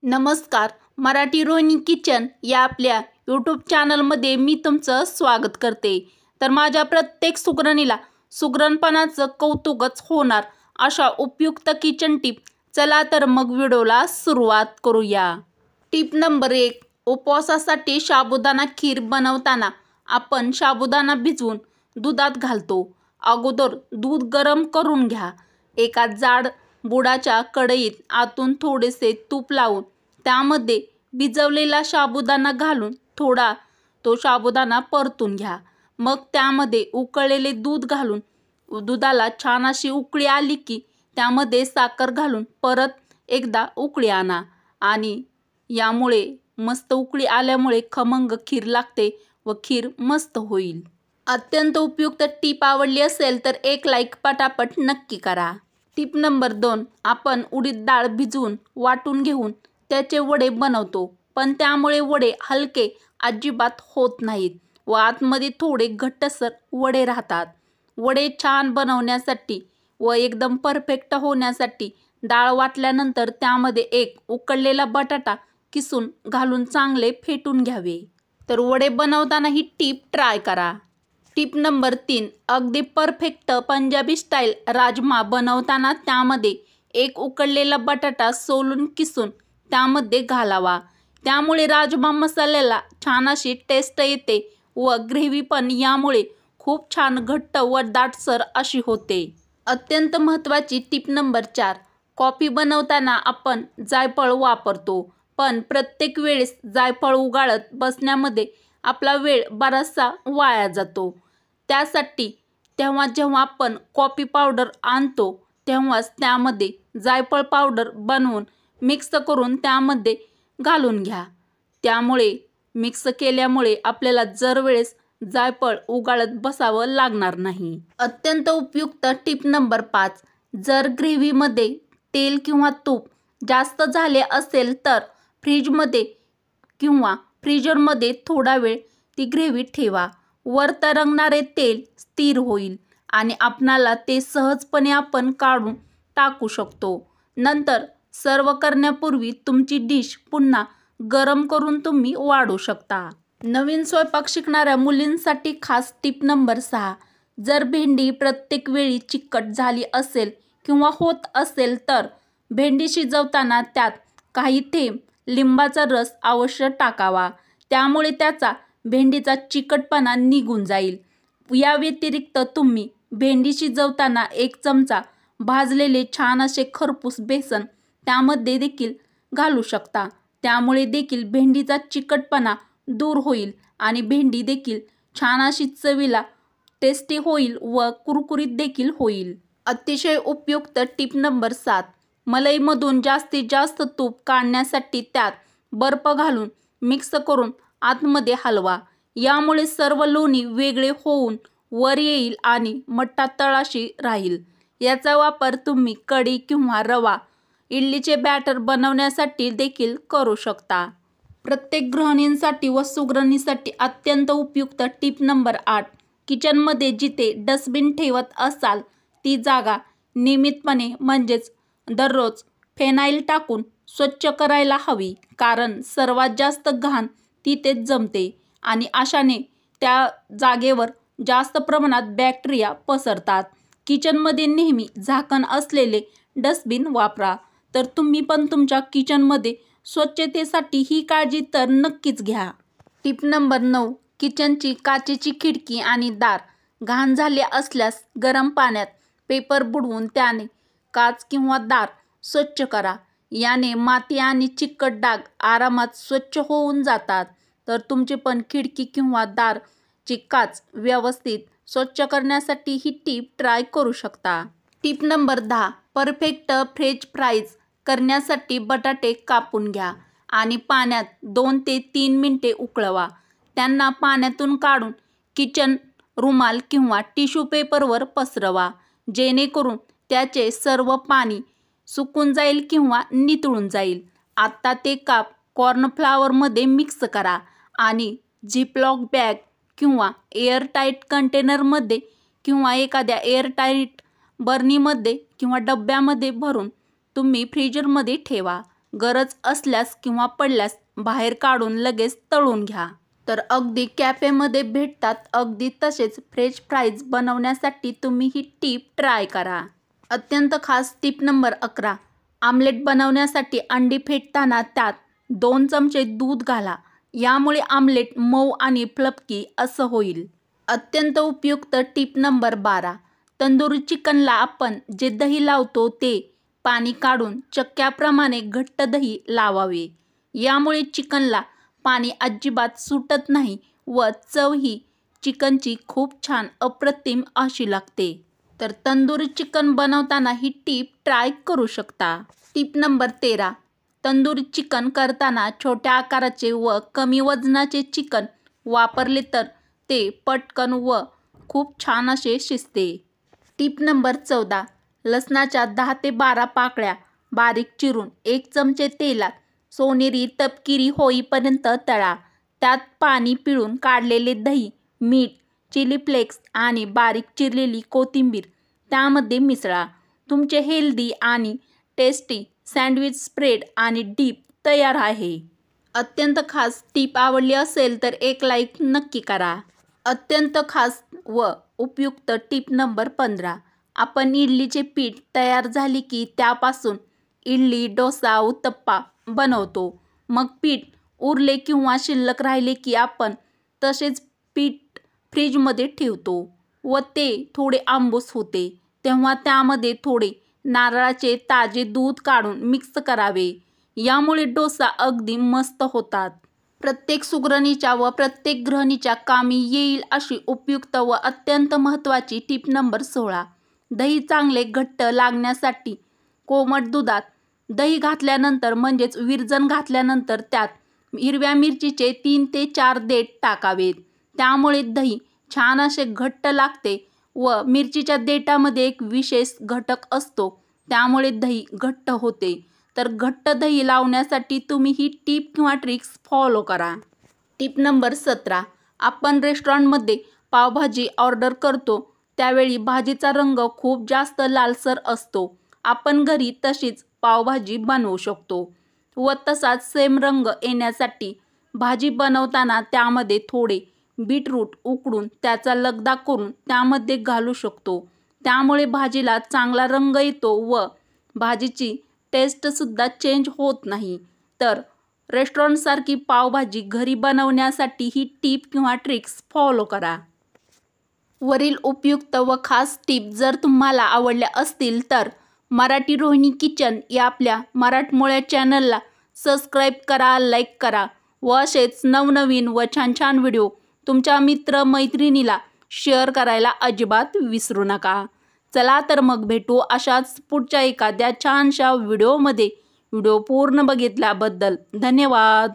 नमस्कार. मराठी रोहिणी किचन या आपल्या यूट्यूब चॅनलमध्ये मी तुमचं स्वागत करते. तर माझ्या प्रत्येक सुगरणीला सुगरणपणाचं कौतुकच होणार अशा उपयुक्त किचन टिप. चला तर मग व्हिडिओला सुरुवात करूया. Tip number 1. उपवासासाठी साबुदाणा खीर बनवताना आपण साबुदाणा भिजवून दुधात घालतो. अगोदर दूध गरम करून घ्या. एका जाड बुडाच्या कढईत आतून थोडेसे तूप लावून त्यामध्ये भिजवलेला साबुदाणा घालून थोडा तो साबुदाणा परतून घ्या. मग त्यामध्ये उकळलेले दूध घालून दुधाला छान अशी उकळी आली की त्यामध्ये साखर घालून परत एकदा उकळी आणा आणि यामुळे मस्त उकळी आल्यामुळे खमंग खीर लागते व खीर मस्त होईल. अत्यंत उपयुक्त टीप आवडली असेल तर एक लाईक पटापट नक्की करा. Tip number 2. आपण उडीद डाळ भिजवून वाटून घेऊन त्याचे वडे बनवतो, पण त्यामुळे वडे हलके अजिबात होत नाहीत व आतमध्ये थोडे घट्टसर वडे राहतात. वडे छान बनवण्यासाठी व एकदम परफेक्ट होण्यासाठी डाळ वाटल्यानंतर त्यामध्ये एक उकळलेला बटाटा किसून घालून चांगले फेटून घ्यावे. तर वडे बनवताना ही टीप ट्राय करा. Tip number 3. अगदी परफेक्ट पंजाबी स्टाईल राजमा बनवताना त्यामध्ये एक उकळलेला बटाटा सोलून किसून त्यामध्ये घालावा. त्यामुळे राजमा मसाल्याला छान अशी टेस्ट येते व ग्रेव्ही पण यामुळे खूप छान घट्ट व दाटसर अशी होते. अत्यंत महत्त्वाची टिप नंबर 4. कॉफी बनवताना आपण जायफळ वापरतो, पण प्रत्येक वेळेस जायफळ उगाळत बसण्यामध्ये आपला वेळ बराचसा वाया जातो. त्यासाठी जेव्हा आपण कॉफी पावडर आणतो तेव्हाच त्यामध्ये जायफळ पावडर बनवून मिक्स करून त्यामध्ये घालून घ्या. त्यामुळे मिक्स केल्यामुळे आपल्याला दरवेळेस जायफळ उगाळत बसावं लागणार नाही. अत्यंत उपयुक्त टिप नंबर 5. जर ग्रेव्हीमध्ये तेल किंवा तूप जास्त झाले असेल तर फ्रीजमध्ये किंवा फ्रीजरमध्ये थोडा वेळ ती ग्रेव्ही ठेवा. वर तरंगणारे तेल स्थिर होईल आणि आपणाला ते सहजपणे आपण काढून टाकू शकतो. नंतर सर्व करण्यापूर्वी तुमची डिश पुन्हा गरम करून तुम्ही वाढू शकता. नवीन स्वयंपाक शिकणाऱ्या मुलींसाठी खास टिप नंबर 6. जर भेंडी प्रत्येक वेळी चिकट झाली असेल किंवा होत असेल तर भेंडी शिजवताना त्यात काही थेंब लिंबाचा रस अवश्य टाकावा. त्यामुळे त्याचा भेंडीचा चिकटपणा निघून जाईल. या व्यतिरिक्त तुम्ही भेंडी शिजवताना 1 चमचा भाजलेले छान असे खरपूस बेसन त्यामध्ये देखील घालू शकता. त्यामुळे देखील भेंडीचा चिकटपणा दूर होईल आणि भेंडी देखील छान अशी चवीला टेस्टी होईल व कुरकुरीत देखील होईल. अतिशय उपयुक्त टिप नंबर 7. मलईमधून जास्तीत जास्त तूप काढण्यासाठी त्यात बर्फ घालून मिक्स करून आतमध्ये हलवा. यामुळे सर्व लोणी वेगळे होऊन वर येईल आणि मट्टा तळाशी राहील. याचा वापर तुम्ही कढी किंवा रवा इडलीचे बॅटर बनवण्यासाठी देखील करू शकता. प्रत्येक गृहिणींसाठी व सुगरणीसाठी अत्यंत उपयुक्त टिप नंबर 8. किचनमध्ये जिथे डस्टबिन ठेवत असाल ती जागा नियमितपणे म्हणजेच दररोज फेनाईल टाकून स्वच्छ करायला हवी, कारण सर्वात जास्त घाण तिथेच जमते आणि अशाने त्या जागेवर जास्त प्रमाणात बॅक्टेरिया पसरतात. किचनमध्ये नेहमी झाकण असलेले डस्टबिन वापरा. तर तुम्ही पण तुमच्या किचनमध्ये स्वच्छतेसाठी ही काळजी तर नक्कीच घ्या. Tip number 9. किचनची काचेची खिडकी आणि दार घाण झाले असल्यास गरम पाण्यात पेपर बुडवून त्याने काच किंवा दार स्वच्छ करा. याने माती आणि चिकट डाग आरामात स्वच्छ होऊन जातात. तर तुमची पण खिडकी किंवा दारची काच व्यवस्थित स्वच्छ करण्यासाठी ही टीप ट्राय करू शकता. Tip number 10. Perfect French fries करण्यासाठी बटाटे कापून घ्या आणि पाण्यात 2 ते 3 मिनिटे उकळवा. त्यांना पाण्यातून काढून किचन रुमाल किंवा टिश्यू पेपरवर पसरवा, जेणेकरून त्याचे सर्व पाणी सुकून जाईल किंवा निथळून जाईल. आता ते काप कॉर्नफ्लॉवरमध्ये मिक्स करा आणि झिपलॉक बॅग किंवा एअरटाईट कंटेनरमध्ये किंवा एखाद्या एअरटाईट बरणीमध्ये किंवा डब्यामध्ये भरून तुम्ही फ्रीजरमध्ये ठेवा. गरज असल्यास किंवा पडल्यास बाहेर काढून लगेच तळून घ्या. तर अगदी कॅफेमध्ये भेटतात अगदी तसेच फ्रेंच फ्राईज बनवण्यासाठी तुम्ही ही टीप ट्राय करा. अत्यंत खास टीप नंबर 11. आमलेट बनवण्यासाठी अंडी फेटताना त्यात 2 चमचे दूध घाला. यामुळे आमलेट मऊ आणि फ्लफी असं होईल. अत्यंत उपयुक्त टीप नंबर 12. तंदुरी चिकनला आपण जे दही लावतो ते पाणी काढून चक्क्याप्रमाणे घट्ट दही लावावे. यामुळे चिकनला पाणी अजिबात सुटत नाही व चव ही चिकनची खूप छान अप्रतिम अशी लागते. तर तंदुरी चिकन बनवताना ही टीप ट्राय करू शकता. टीप नंबर 13. तंदुरी चिकन करताना छोट्या आकाराचे व कमी वजनाचे चिकन वापरले तर ते पटकन व खूप छान असे शिजते. टीप नंबर 14. लसणाच्या 10 ते 12 पाकळ्या बारीक चिरून 1 चमचे तेलात सोनेरी तपकिरी होईपर्यंत तळा. त्यात पाणी पिळून काढलेले दही, मीठ, चिली फ्लेक्स आणि बारीक चिरलेली कोथिंबीर त्यामध्ये मिसळा. तुमचे हेल्दी आणि टेस्टी सँडविच स्प्रेड आणि डिप तयार आहे. अत्यंत खास टीप आवडली असेल तर एक लाईक नक्की करा. अत्यंत खास व उपयुक्त टीप नंबर 15. आपण इडलीचे पीठ तयार झाले की त्यापासून इडली, डोसा, उत्तप्पा बनवतो. मग पीठ उरले किंवा शिल्लक राहिले की आपण तसेच पीठ फ्रीजमध्ये ठेवतो व ते थोडे आंबूस होते तेव्हा त्यामध्ये थोडे नारळाचे ताजे दूध काढून मिक्स करावे. यामुळे डोसा अगदी मस्त होतात. प्रत्येक सुगरणीच्या व प्रत्येक गृहिणीच्या कामी येईल अशी उपयुक्त व अत्यंत महत्त्वाची टीप नंबर 16. दही चांगले घट्ट लागण्यासाठी कोमट दुधात दही घातल्यानंतर म्हणजेच विरजण घातल्यानंतर त्यात हिरव्या मिरचीचे 3 ते 4 देठ टाकावेत. त्यामुळे दही छान असे घट्ट लागते व मिरचीच्या देठामध्ये एक विशेष घटक असतो त्यामुळे दही घट्ट होते. तर घट्ट दही लावण्यासाठी तुम्ही ही टीप किंवा ट्रिक्स फॉलो करा. टीप नंबर 17. आपण रेस्टॉरंटमध्ये पावभाजी ऑर्डर करतो त्यावेळी भाजीचा रंग खूप जास्त लालसर असतो. आपण घरी तशीच पावभाजी बनवू शकतो व तसाच सेम रंग येण्यासाठी भाजी बनवताना त्यामध्ये थोडे बीटरूट उकडून त्याचा लगदा करून त्यामध्ये घालू शकतो. त्यामुळे भाजीला चांगला रंग येतो व भाजीची टेस्टसुद्धा चेंज होत नाही. तर रेस्टॉरंटसारखी पावभाजी घरी बनवण्यासाठी ही टीप किंवा ट्रिक्स फॉलो करा. वरील उपयुक्त व खास टीप जर तुम्हाला आवडल्या असतील तर मराठी रोहिणी किचन या आपल्या मराठमोळ्या चॅनलला सबस्क्राईब करा, लाईक करा व असेच नवनवीन व छान छान व्हिडिओ तुमच्या मित्रमैत्रिणीला शेअर करायला अजिबात विसरू नका. चला तर मग भेटू अशाच पुढच्या एखाद्या छानशा व्हिडिओमध्ये. व्हिडिओ पूर्ण बघितल्याबद्दल धन्यवाद.